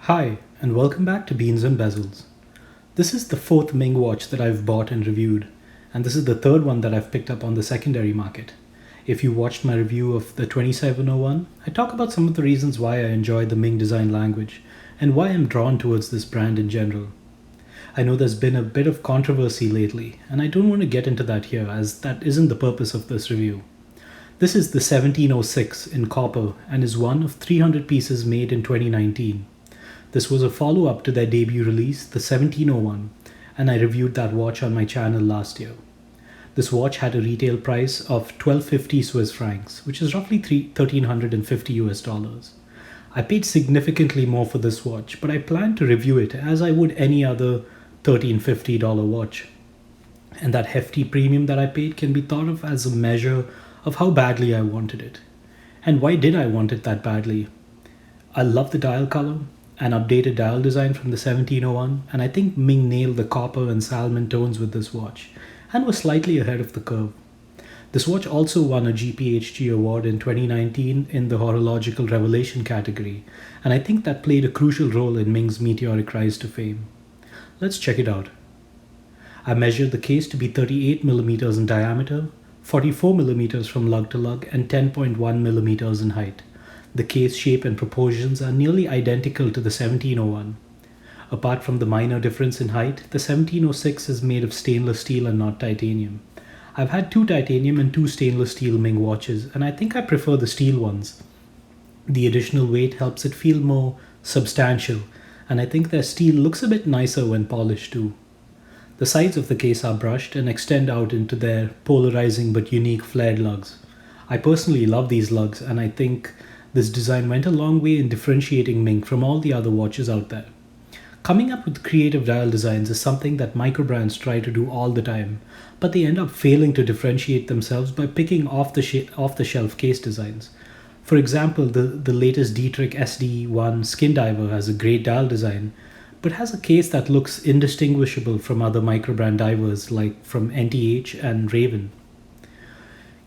Hi, and welcome back to Beans and Bezels. This is the fourth Ming watch that I've bought and reviewed, and this is the third one that I've picked up on the secondary market. If you watched my review of the 2701, I talk about some of the reasons why I enjoy the Ming design language and why I'm drawn towards this brand in general. I know there's been a bit of controversy lately, and I don't want to get into that here as that isn't the purpose of this review. This is the 1706 in copper and is one of 300 pieces made in 2019. This was a follow-up to their debut release, the 1701, and I reviewed that watch on my channel last year. This watch had a retail price of 1250 Swiss francs, which is roughly 1350 US dollars. I paid significantly more for this watch, but I plan to review it as I would any other $1350 watch. And that hefty premium that I paid can be thought of as a measure of how badly I wanted it. And why did I want it that badly? I love the dial color, an updated dial design from the 1701, and I think Ming nailed the copper and salmon tones with this watch, and was slightly ahead of the curve. This watch also won a GPHG award in 2019 in the Horological Revelation category, and I think that played a crucial role in Ming's meteoric rise to fame. Let's check it out. I measured the case to be 38mm in diameter, 44mm from lug to lug, and 10.1mm in height. The case shape and proportions are nearly identical to the 1701. Apart from the minor difference in height, the 1706 is made of stainless steel and not titanium. I've had two titanium and two stainless steel Ming watches, and I think I prefer the steel ones. The additional weight helps it feel more substantial, and I think their steel looks a bit nicer when polished too. The sides of the case are brushed and extend out into their polarizing but unique flared lugs. I personally love these lugs, and I think this design went a long way in differentiating Ming from all the other watches out there. Coming up with creative dial designs is something that microbrands try to do all the time, but they end up failing to differentiate themselves by picking off-the-shelf case designs. For example, the latest Dietrich SD1 Skin Diver has a great dial design, but has a case that looks indistinguishable from other microbrand divers like from NTH and Raven.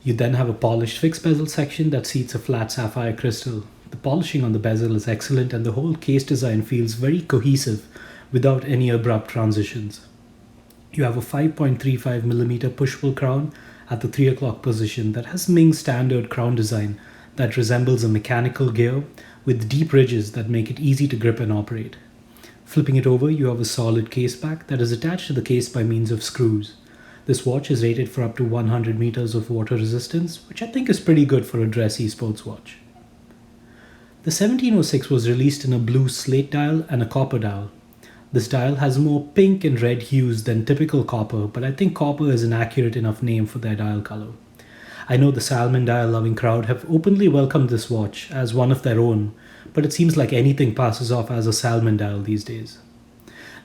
You then have a polished fixed bezel section that seats a flat sapphire crystal. The polishing on the bezel is excellent and the whole case design feels very cohesive without any abrupt transitions. You have a 5.35mm push-pull crown at the 3 o'clock position that has Ming's standard crown design that resembles a mechanical gear with deep ridges that make it easy to grip and operate. Flipping it over, you have a solid case back that is attached to the case by means of screws. This watch is rated for up to 100 meters of water resistance, which I think is pretty good for a dressy sports watch. The 1706 was released in a blue slate dial and a copper dial. This dial has more pink and red hues than typical copper, but I think copper is an accurate enough name for their dial color. I know the salmon dial loving crowd have openly welcomed this watch as one of their own, but it seems like anything passes off as a salmon dial these days.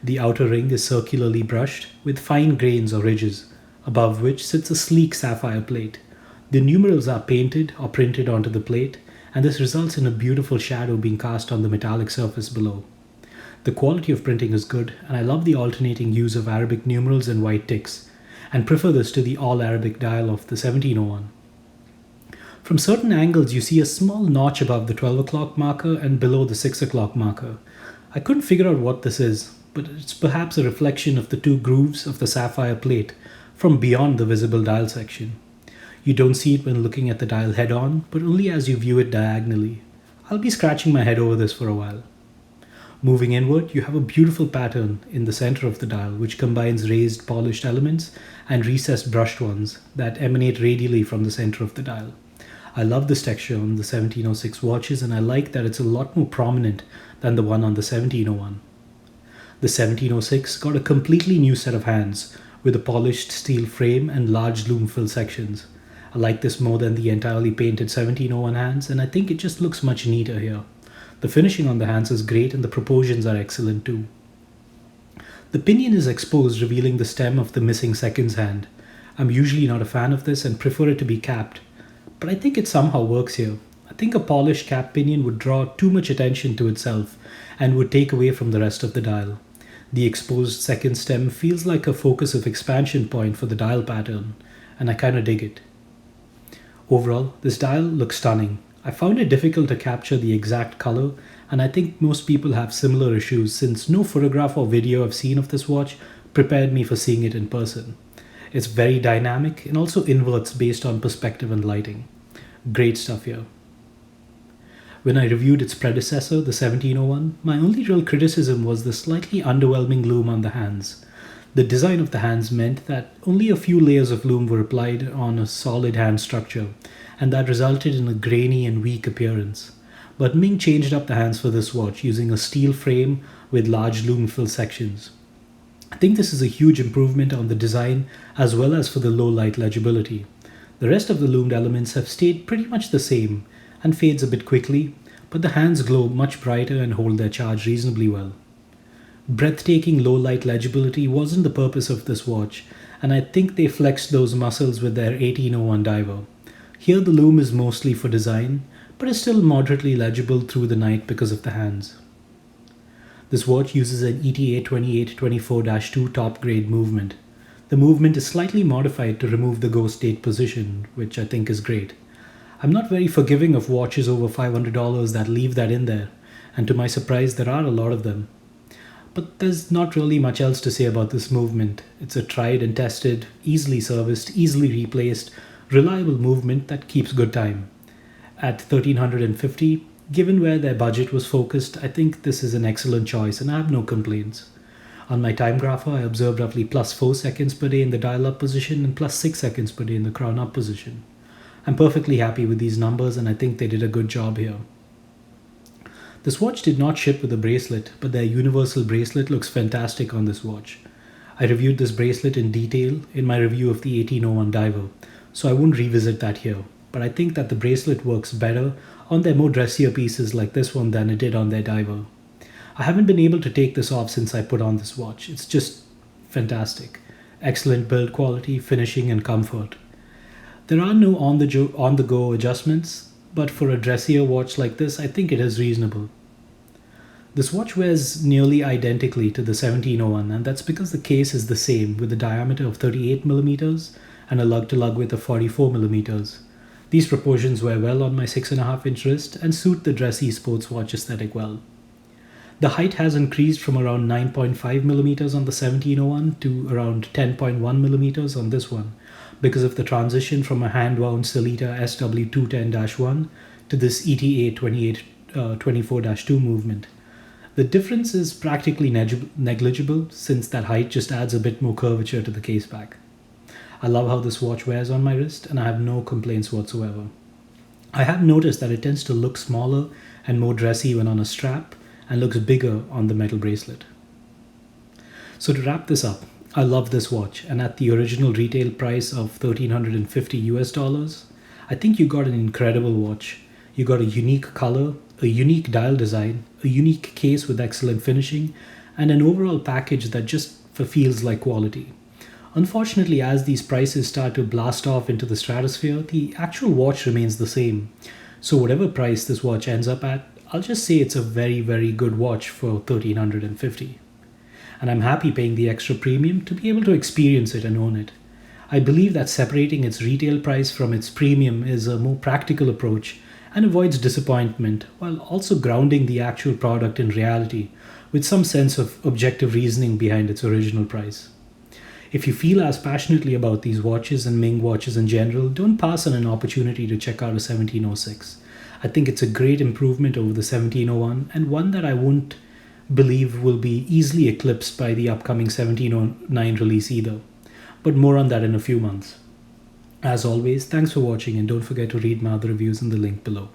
The outer ring is circularly brushed with fine grains or ridges, above which sits a sleek sapphire plate. The numerals are painted or printed onto the plate, and this results in a beautiful shadow being cast on the metallic surface below. The quality of printing is good, and I love the alternating use of Arabic numerals and white ticks, and prefer this to the all-Arabic dial of the 1701. From certain angles you see a small notch above the 12 o'clock marker and below the 6 o'clock marker. I couldn't figure out what this is, but it's perhaps a reflection of the two grooves of the sapphire plate from beyond the visible dial section. You don't see it when looking at the dial head-on, but only as you view it diagonally. I'll be scratching my head over this for a while. Moving inward, you have a beautiful pattern in the center of the dial, which combines raised polished elements and recessed brushed ones that emanate radially from the center of the dial. I love this texture on the 1706 watches, and I like that it's a lot more prominent than the one on the 1701. The 1706 got a completely new set of hands, with a polished steel frame and large loom fill sections. I like this more than the entirely painted 1701 hands, and I think it just looks much neater here. The finishing on the hands is great and the proportions are excellent too. The pinion is exposed, revealing the stem of the missing seconds hand. I'm usually not a fan of this and prefer it to be capped, but I think it somehow works here. I think a polished cap pinion would draw too much attention to itself and would take away from the rest of the dial. The exposed second stem feels like a focus of expansion point for the dial pattern, and I kinda dig it. Overall, this dial looks stunning. I found it difficult to capture the exact color and I think most people have similar issues since no photograph or video I've seen of this watch prepared me for seeing it in person. It's very dynamic and also inverts based on perspective and lighting. Great stuff here. When I reviewed its predecessor, the 1701, my only real criticism was the slightly underwhelming loom on the hands. The design of the hands meant that only a few layers of loom were applied on a solid hand structure, and that resulted in a grainy and weak appearance. But Ming changed up the hands for this watch using a steel frame with large loom fill sections. I think this is a huge improvement on the design as well as for the low light legibility. The rest of the loomed elements have stayed pretty much the same and fades a bit quickly, but the hands glow much brighter and hold their charge reasonably well. Breathtaking low light legibility wasn't the purpose of this watch, and I think they flexed those muscles with their 1801 diver. Here the loom is mostly for design, but is still moderately legible through the night because of the hands. This watch uses an ETA 2824-2 top grade movement. The movement is slightly modified to remove the ghost date position, which I think is great. I'm not very forgiving of watches over $500 that leave that in there, and to my surprise there are a lot of them. But there's not really much else to say about this movement. It's a tried and tested, easily serviced, easily replaced, reliable movement that keeps good time. At $1,350, given where their budget was focused, I think this is an excellent choice and I have no complaints. On my time grapher, I observed roughly plus 4 seconds per day in the dial up position and plus 6 seconds per day in the crown up position. I'm perfectly happy with these numbers and I think they did a good job here. This watch did not ship with a bracelet, but their universal bracelet looks fantastic on this watch. I reviewed this bracelet in detail in my review of the 1801 diver, so I won't revisit that here, but I think that the bracelet works better on their more dressier pieces like this one than it did on their diver. I haven't been able to take this off since I put on this watch. It's just fantastic. Excellent build quality, finishing and comfort. There are no on-the-go adjustments, but for a dressier watch like this, I think it is reasonable. This watch wears nearly identically to the 1701, and that's because the case is the same with a diameter of 38mm and a lug-to-lug width of 44mm. These proportions wear well on my 6.5-inch wrist and suit the dressy sports watch aesthetic well. The height has increased from around 9.5mm on the 1701 to around 10.1mm on this one because of the transition from a hand-wound Sellita SW210-1 to this ETA 2824-2 movement. The difference is practically negligible since that height just adds a bit more curvature to the case back. I love how this watch wears on my wrist and I have no complaints whatsoever. I have noticed that it tends to look smaller and more dressy when on a strap and looks bigger on the metal bracelet. So to wrap this up, I love this watch, and at the original retail price of $1,350 I think you got an incredible watch. You got a unique color, a unique dial design, a unique case with excellent finishing, and an overall package that just feels like quality. Unfortunately, as these prices start to blast off into the stratosphere, the actual watch remains the same. So whatever price this watch ends up at, I'll just say it's a very, very good watch for $1,350. And I'm happy paying the extra premium to be able to experience it and own it. I believe that separating its retail price from its premium is a more practical approach and avoids disappointment while also grounding the actual product in reality with some sense of objective reasoning behind its original price. If you feel as passionately about these watches and Ming watches in general, don't pass on an opportunity to check out a 1706. I think it's a great improvement over the 1701 and one that I won't believe will be easily eclipsed by the upcoming 1709 release either. But more on that in a few months. As always, thanks for watching and don't forget to read my other reviews in the link below.